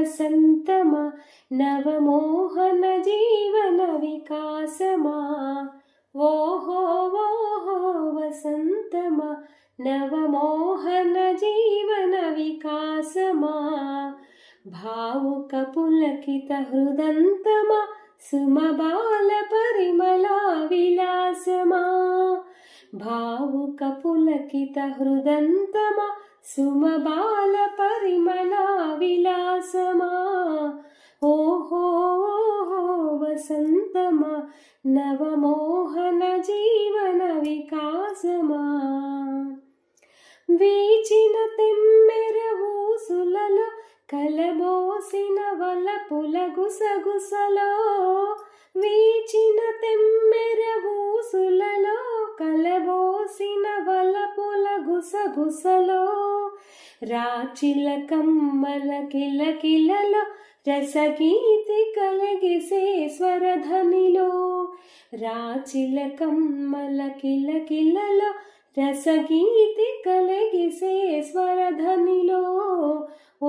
वसन्तमा नवमोहन जीवन विकासमा वोहो वसन्तमा नवमोहन जीवन विकासमा भावुक पुलकित हृदन्तमा सुमबाल परिमला विलासमा भावुक पुलकित हृदन्तमा सुमबाल परिमला विलासमा ओहो वसन्तमा नवमोहन जीवन विकासमा వీచిన తెమ్మెర ఊసులలో కలబోసిన వలపుల గుసగుసలో వీచిన తెమ్మెర ఊసులలో కలబోసిన వలపుల గుసగుసలో రాచిల కమ్మల కిలకిలలో రసగీతి కలిగిసే స్వరధనిలో రాచిల కమ్మల కిలకిలలో రసగీతి కలిగిసే స్వరధనిలో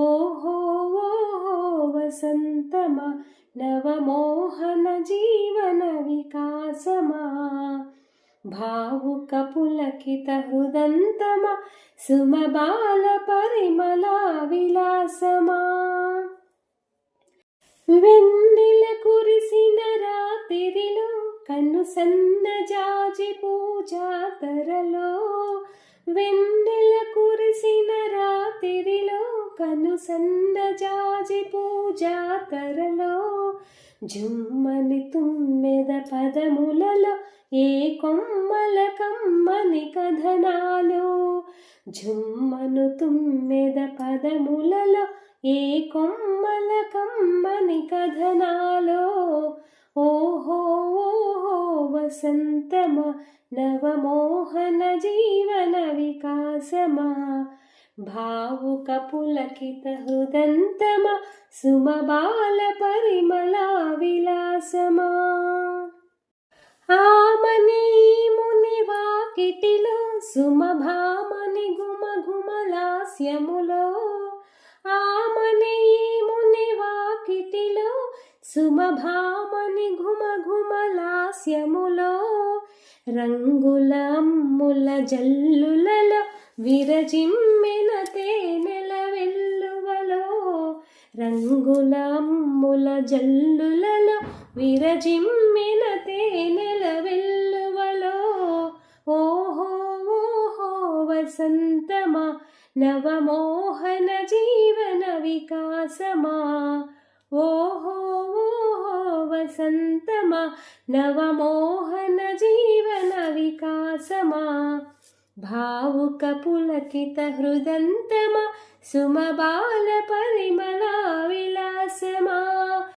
ఓహో వసంతమా నవమోహన జీవన వికాసమా భావుక పులకిత హృదంతమా సుమబాల పరిమళా విలాసమా వెన్నెల కురిసిన రాత్రిలో కన్ను సన్నజాజి పూజాతరలో వెన్నెల కురిసిన రాత్రిలో కన్ను సన్నజాజి పూజాతరలో జుమ్మని తుమ్మెద పదములలో ఏ కొమ్మల కమ్మని కథనాలు జుమ్మను తుమ్మెద పదములలో ఏ కొమ్మల కమ్మని కథనాలో ఓహో వసంతమా నవమోహన జీవన వికాసమా భావుక పులకిత హృదంతమా సుమబాల పరిమళా విలాసమా ఆమని ముని వాకిటిలో సుమభామని గుమగుమలాస్యములో ఆమని ముని వాకిటిలో సుమభామని ఘుమఘుమలాస్యములో రంగుల అమ్ముల జల్లులలో విరజిమ్మెన తేనెల వెల్లువలో రంగుల అమ్ముల జల్లులలో విరజిమ్మెన తేనెల వెల్లువలో ఓహో వసంతమా నవమోహన జీవన వికాసమా ఓహో వసంతమా నవమోహన జీవన వికాసమా భావుక పులకిత హృదంతమా సుమబాల పరిమళా విలాసమా